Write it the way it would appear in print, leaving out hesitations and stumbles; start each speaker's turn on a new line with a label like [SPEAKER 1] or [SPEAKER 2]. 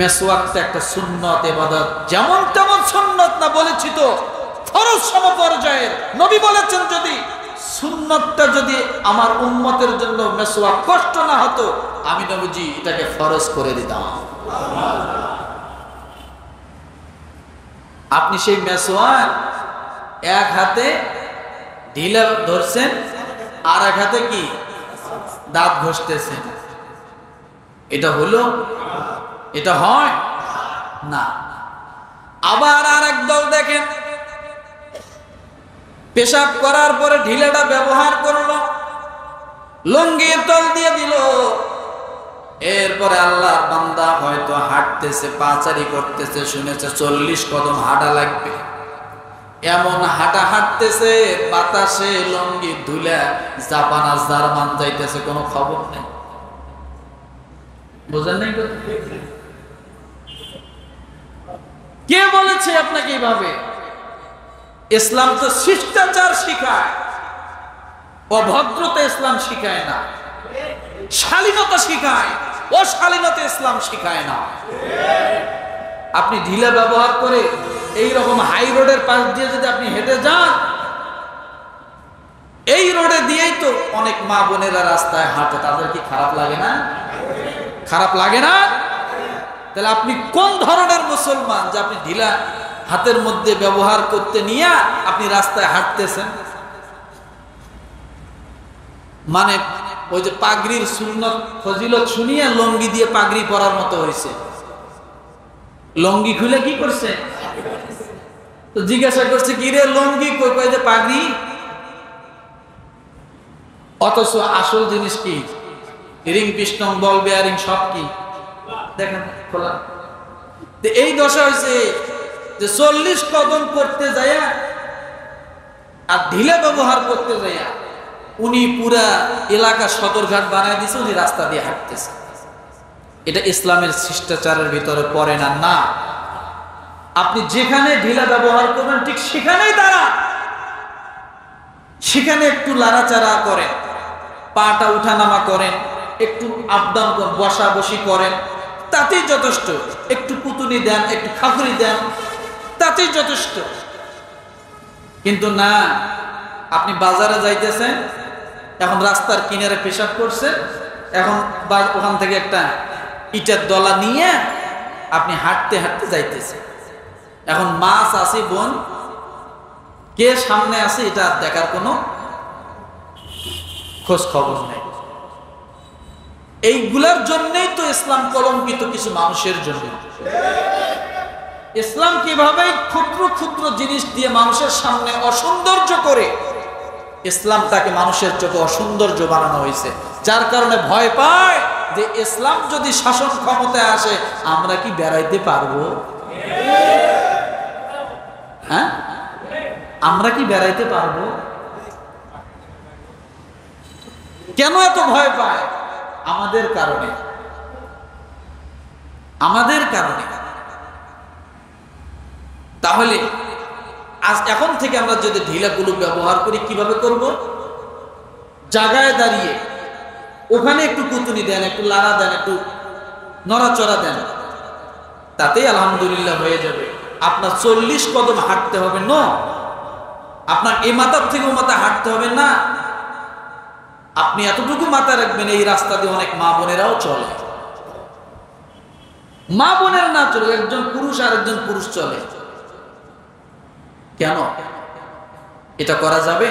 [SPEAKER 1] মেসওয়াকটা একটা সুন্নত ইবাদত, যেমন তেমন সুন্নত না, বলেছি তো ফরজ সমপর্যায়ের। নবী বলেছেন যদি সুন্নতটা যদি আমার উম্মতের জন্য মেসওয়াক কষ্ট না হতো, আমি নবীজি এটাকে ফরজ করে দিতাম। আপনি সেই মেসওয়াক এক হাতে ঢিলা ধরছেন, আর এক হাতে কি দাঁত ঘষতেছেন, এটা হলো? এটা হয় না। আবার আর এক দল দেখেন, পেশাব করার পরে ঢিলাটা ব্যবহার করলো, লুঙ্গির তল দিয়ে দিল। এরপরে আল্লাহর বান্দা হয়তো হাঁটতেছে, পাচারি করতেছে, শুনেছে 40 কদম হাঁটা লাগবে, এমন হাঁটা হাঁটতেছে, বাতাসে লুঙ্গি ধুলা জাপান আর জার্মান যাইতেছে, কোনো খবর নেই। বুঝেন নাই? কে বলেছে আপনাকে এইভাবে? ইসলাম তো শিষ্টাচার শিখায়, অভদ্রতা ইসলাম শিখায় না, শালীনতা শিখায়, অশালীনতা ইসলাম শিখায় না। আপনি ঢিলা ব্যবহার করে এই রকম হাই রোডের পাশ দিয়ে যদি আপনি হেঁটে যান, এই রোডে দিয়েই তো অনেক মা বোনেরা রাস্তায় হাঁটে, তাদের কি খারাপ লাগে না? খারাপ লাগে না? তাহলে আপনি কোন ধরনের মুসলমান যে আপনি ঢিলা হাতের মধ্যে ব্যবহার করতে নিয়ে আপনি রাস্তায় হাঁটতেছেন? মানে ওই যে পাগড়ির সুন্নত ফজিলত শুনিয়ে লঙ্গি দিয়ে পাগড়ি পরার মতো হয়েছে। লঙ্গি খুলে কি করছে? তো জিজ্ঞাসা করছে, কি রে লঙ্গি কই? কই যে পাগড়ি। অথচ আসল জিনিস কি? রিং, পিস্টন, বল বেয়ারিং সব কি দেখেন খোলা। এই দশা হয়েছে যে 40 কদম করতে যায় আর ঢিলা ব্যবহার করতে যায়, উনি পুরা এলাকা সদরঘাট বানায় দিছে, উনি রাস্তা দিয়ে হাঁটতেছে। এটা ইসলামের শিষ্টাচারের ভিতরে পড়ে না। না, আপনি যেখানে ঢিলা ব্যবহার করবেন ঠিক সেখানেই দাঁড়ান, সেখানে একটু লাড়াচাড়া করেন, পাটা উঠানামা করেন, একটু আবদান বসা বসি করেন, তাতেই যথেষ্ট। একটু পুতুনি দেন, একটু খাফুরি দেন, তাতেই যথেষ্ট। কিন্তু না, আপনি বাজারে যাইতেছেন, এখন রাস্তার কিনারে পেশাব করছে, এখন ওখান থেকে একটা ইটের দলা নিয়ে আপনি হাঁটতে হাঁটতে যাইতেছে। এখন মাছ আছে, বোন কে সামনে আছে এটা দেখার কোনো খোঁজ খবর নেই। এইগুলার জন্যই তো ইসলাম কলঙ্কিত কিছু মানুষের জন্য। ইসলাম কিভাবে ক্ষুদ্র ক্ষুদ্র জিনিস দিয়ে মানুষের সামনে অসৌন্দর্য করে, ইসলাম তাকে মানুষের চোখে অসৌন্দর্য বানানো হয়েছে, যার কারণে ভয় পায় যে ইসলাম যদি শাসন ক্ষমতায় আসে আমরা কি বেড়াইতে পারবো? হ্যাঁ, আমরা কি বেড়াইতে পারবো? কেন এত ভয় পায়? আমাদের কারণে, আমাদের কারণে। তাহলে আজ এখন থেকে আমরা যদি ঢিলাগুলো ব্যবহার করি, কিভাবে করব? জায়গায় দাঁড়িয়ে ওখানে একটু কুতুনি দেন, একটু লাড়া দেন, একটু নড়াচড়া দেন, তাতেই আলহামদুলিল্লাহ হয়ে যাবে। আপনার 40 কদম হাঁটতে হবে না, আপনার এই মাথার থেকে ও মাথা হাঁটতে হবে না। আপনি এতটুকু মাথায় রাখবেন, এই রাস্তা দিয়ে অনেক মা বোনেরাও চলে। মা বোনের না চলে, একজন পুরুষ আর একজন পুরুষ চলে। কেন এটা করা যাবে?